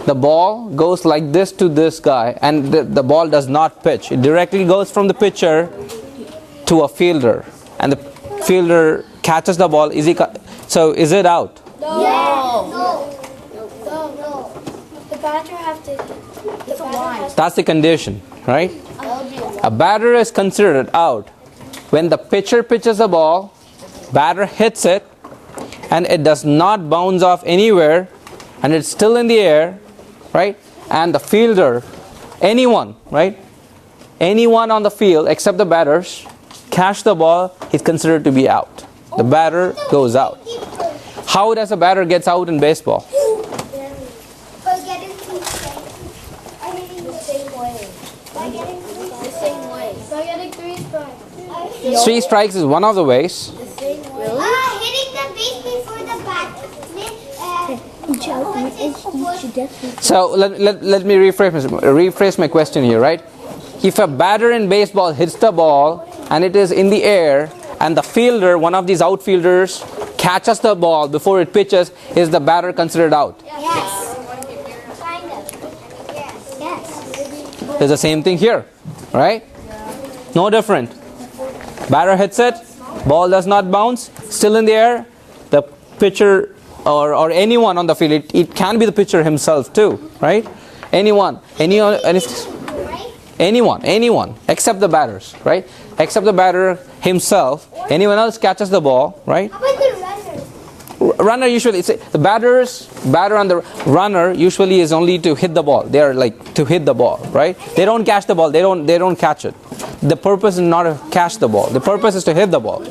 [SPEAKER 2] The ball goes like this to this guy, and the ball does not pitch. It directly goes from the pitcher to a fielder, and the fielder catches the ball. So is it out?
[SPEAKER 5] No. The batter has to.
[SPEAKER 2] That's the condition, right? A batter is considered out when the pitcher pitches the ball, batter hits it, and it does not bounce off anywhere, and it's still in the air, right? And the fielder, anyone, right? Anyone on the field except the batters catch the ball, he's considered to be out. The batter goes out. How does a batter gets out in baseball? Three strikes is one of the ways.
[SPEAKER 5] Hitting the base before the batsman.
[SPEAKER 2] So let me rephrase my question here, right? If a batter in baseball hits the ball and it is in the air and the fielder, one of these outfielders, catches the ball before it pitches, is the batter considered out?
[SPEAKER 5] Yes. Kind of. Yes. Yes.
[SPEAKER 2] It's the same thing here, right? No different. Batter hits it, ball does not bounce, still in the air. The pitcher or anyone on the field, it can be the pitcher himself too, right? Anyone except the batters, right? Except the batter himself, anyone else catches the ball, right?
[SPEAKER 5] How about the runners?
[SPEAKER 2] Runner usually, the batter and the runner usually is only to hit the ball. They are like to hit the ball, right? They don't catch the ball. They don't catch it. The purpose is not to catch the ball. The purpose is to hit the ball.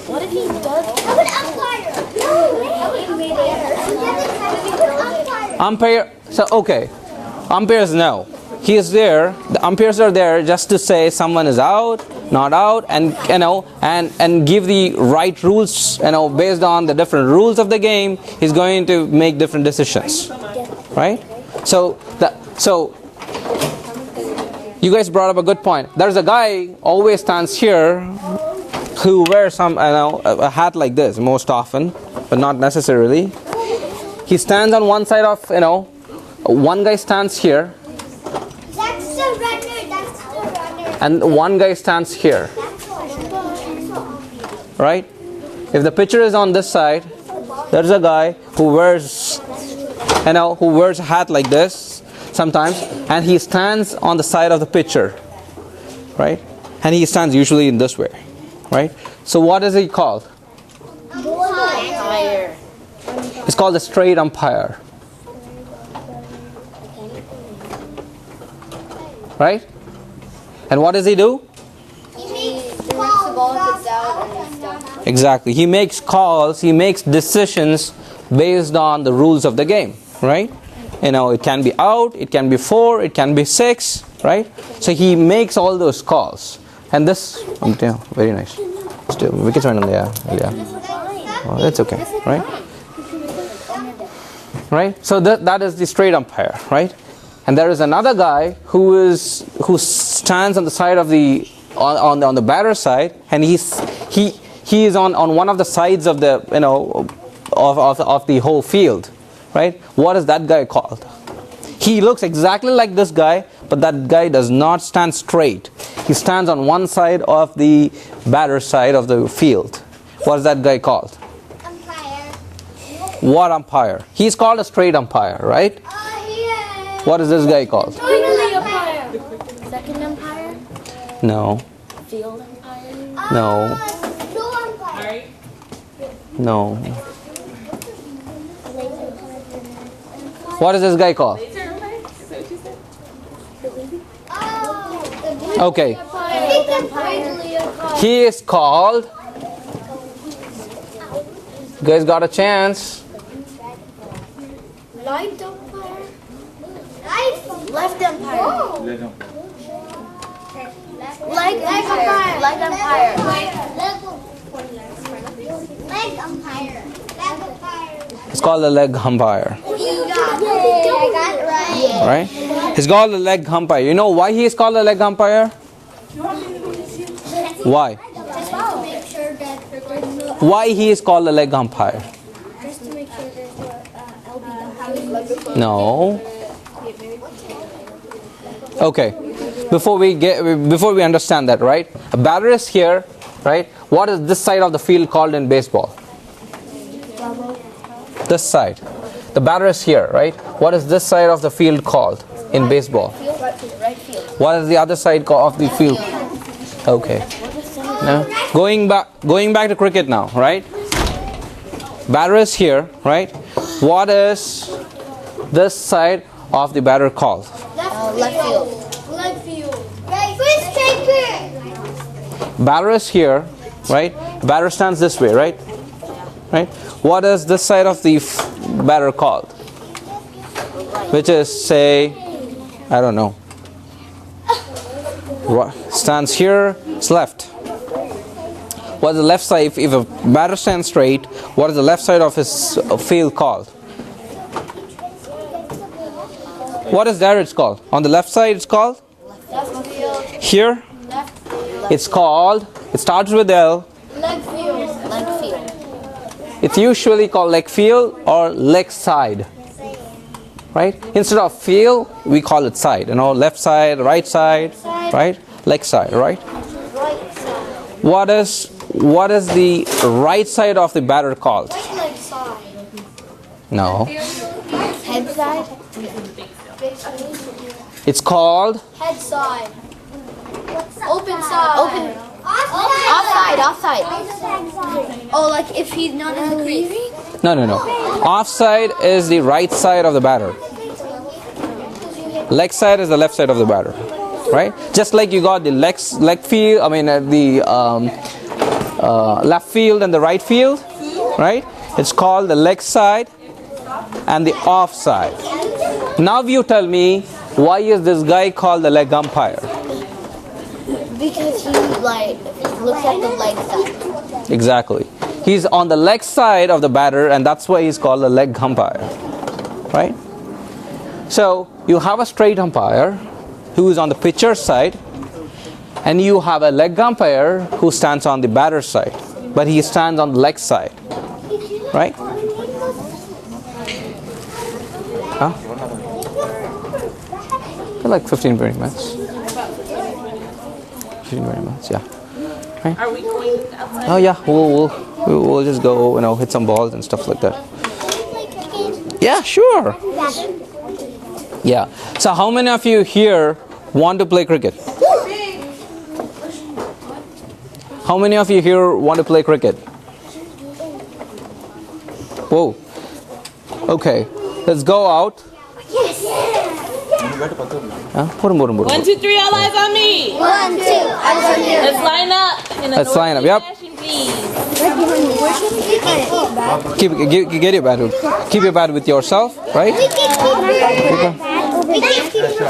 [SPEAKER 5] What if he does? How about umpire?
[SPEAKER 2] Umpire. So okay, umpires know. He is there. The umpires are there just to say someone is out, not out, and and give the right rules. Based on the different rules of the game, he's going to make different decisions, right? So you guys brought up a good point. There's a guy always stands here who wears a hat like this most often, but not necessarily. He stands on one side of one guy stands here.
[SPEAKER 5] That's the runner. That's the runner.
[SPEAKER 2] And one guy stands here, right? If the pitcher is on this side, there's a guy who wears a hat like this sometimes, and he stands on the side of the pitcher, right? And he stands usually in this way, right? So what is he called?
[SPEAKER 5] Umpire.
[SPEAKER 2] It's called the straight umpire, right? And what does he do?
[SPEAKER 5] He makes the ball gets out and stuff.
[SPEAKER 2] Exactly. He makes calls, he makes decisions based on the rules of the game, right? It can be out, it can be 4, it can be 6, right? So he makes all those calls. And this, very nice. Still, we can turn on there. Yeah. Oh, that's okay, right? Right? So that is the straight umpire, right? And there is another guy who stands on the side of on the batter side, and he is on one of the sides of the of the whole field, right? What is that guy called? He looks exactly like this guy, but that guy does not stand straight. He stands on one side of the batter side of the field. What is that guy called?
[SPEAKER 5] Umpire.
[SPEAKER 2] What umpire? He's called a straight umpire, right?
[SPEAKER 5] Yeah.
[SPEAKER 2] What is this guy called?
[SPEAKER 5] Totally umpire.
[SPEAKER 3] Second umpire?
[SPEAKER 2] No.
[SPEAKER 3] Field umpire?
[SPEAKER 2] No.
[SPEAKER 5] No umpire.
[SPEAKER 2] No. What is this guy called? Okay. He is called. You guys got a chance.
[SPEAKER 3] Light umpire?
[SPEAKER 5] Left umpire.
[SPEAKER 3] Leg umpire. Leg umpire.
[SPEAKER 5] Leg umpire. Leg umpire.
[SPEAKER 2] It's called the leg umpire.
[SPEAKER 5] You got it. I got it right.
[SPEAKER 2] Right? He's called the leg umpire. You know why he is called the leg umpire? Why?
[SPEAKER 5] Just to make sure that there's no.
[SPEAKER 2] Why he is called the leg umpire?
[SPEAKER 5] Just to make sure there's no LBW.
[SPEAKER 2] No. Okay. Before we understand that, right? A batter is here, right? What is this side of the field called in baseball? This side. The batter is here, right? What is this side of the field called in baseball?
[SPEAKER 3] Right field.
[SPEAKER 2] What is the other side of the field? Okay. Now, going back to cricket now, right? Batter is here, right? What is this side of the batter called?
[SPEAKER 3] Left field.
[SPEAKER 5] Left field. Right. First taker.
[SPEAKER 2] Batter is here, right? Batter stands this way, right? Right? What is this side of the batter called? Which is, say, I don't know. Stands here, it's left. What is the left side? If a batter stands straight, what is the left side of his field called? What is there it's called? On the left side it's called? Here? It's called It starts with L.
[SPEAKER 3] Leg field. Leg field.
[SPEAKER 2] It's usually called leg field or leg side. Right? Instead of field, we call it side. You know, left side, right side, right? Leg side, right?
[SPEAKER 3] Right side.
[SPEAKER 2] What is the right side of the batter called?
[SPEAKER 3] Leg side.
[SPEAKER 2] No.
[SPEAKER 3] Head side.
[SPEAKER 2] It's called
[SPEAKER 3] Head side. Open side. Open. Offside. Offside. Oh, like if he's not in the crease.
[SPEAKER 2] no. Offside is the right side of the batter. Leg side is the left side of the batter, right? Just like you got the leg field. I mean the left field and the right field, right? It's called the leg side and the offside. Now you tell me, why is this guy called the leg umpire?
[SPEAKER 3] Because he like looks at the leg side.
[SPEAKER 2] Exactly. He's on the leg side of the batter, and that's why he's called the leg umpire, right? So you have a straight umpire who is on the pitcher side, and you have a leg umpire who stands on the batter side, but he stands on the leg side, right? Huh? Like 15-20 minutes. 15-20 minutes, yeah. Right?
[SPEAKER 1] Are we going outside?
[SPEAKER 2] Oh yeah, we'll just go, you know, hit some balls and stuff like that. Yeah, sure. Yeah. So how many of you here want to play cricket? How many of you here want to play cricket? Whoa. Okay. Let's go out.
[SPEAKER 1] One, two, three, all eyes on me.
[SPEAKER 3] 1, 2.
[SPEAKER 1] Let's line up. In a
[SPEAKER 2] Let's line up, yep.
[SPEAKER 1] fashion, please.
[SPEAKER 2] Get your bat. Keep your bat with yourself, right?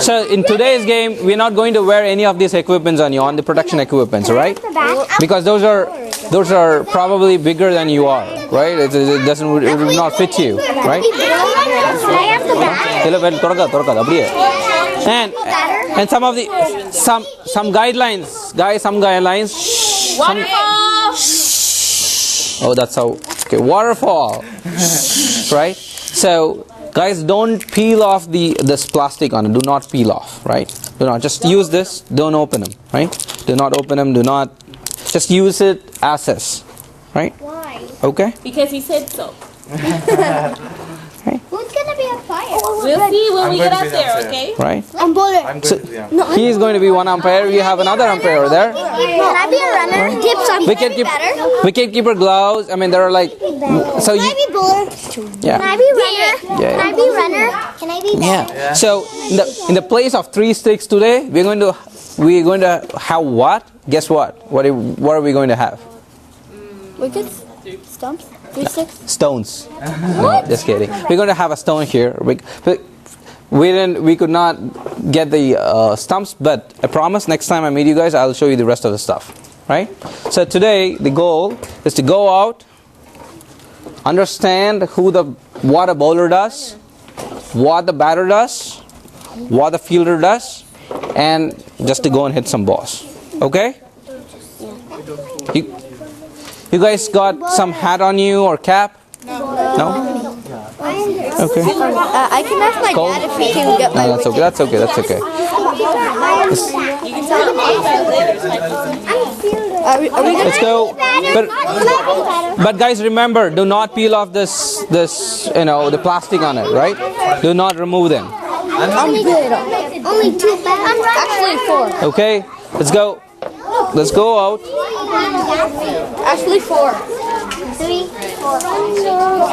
[SPEAKER 2] So in today's game, we're not going to wear any of these equipments on you, on the protection equipments, right? Because those are probably bigger than you are, right? It will not fit you, right? And some of the some guidelines, guys, some guidelines.
[SPEAKER 1] Waterfall.
[SPEAKER 2] Oh, that's how. Okay, waterfall, right? So, guys, don't peel off this plastic on it. Do not peel off, right? Do not just use this. Don't open them, right? Do not open them. Do not just use it as is, right?
[SPEAKER 3] Why?
[SPEAKER 2] Okay.
[SPEAKER 1] Because he said so.
[SPEAKER 3] Who's gonna be on fire?
[SPEAKER 1] We'll see when we get out there, okay?
[SPEAKER 2] Right.
[SPEAKER 3] I'm bowler.
[SPEAKER 2] So, he's going to be one umpire. We have another umpire there.
[SPEAKER 3] Can I be a runner? Tips on
[SPEAKER 2] Wicket keeper gloves. I mean, there are like. So
[SPEAKER 3] Can I be bowler?
[SPEAKER 2] yeah.
[SPEAKER 3] Can I be runner?
[SPEAKER 2] Yeah.
[SPEAKER 3] Can I be runner? Can I be batter?
[SPEAKER 2] Yeah. So in the place of 3 sticks today, we're going to have what? Guess what? What are we going to have?
[SPEAKER 3] Wickets? Stumps? 3 sticks?
[SPEAKER 2] Stones. No, just kidding. We're going to have a stone here. We could not get the stumps, but I promise next time I meet you guys, I'll show you the rest of the stuff. Right? So today the goal is to go out, understand what a bowler does, what the batter does, what the fielder does, and just to go and hit some balls. Okay? You guys got some hat on you or cap? No? Okay.
[SPEAKER 3] I can ask my dad if he can get my
[SPEAKER 2] No, that's okay. That's okay. That's okay.
[SPEAKER 1] You can tell them all about it.
[SPEAKER 3] Are we gonna
[SPEAKER 2] Let's go. But guys, remember, do not peel off this the plastic on it, right? Do not remove them.
[SPEAKER 3] I'm good. Only 2 Actually 4.
[SPEAKER 2] Okay? Let's go. Let's go out.
[SPEAKER 3] Actually 4. 3, 4.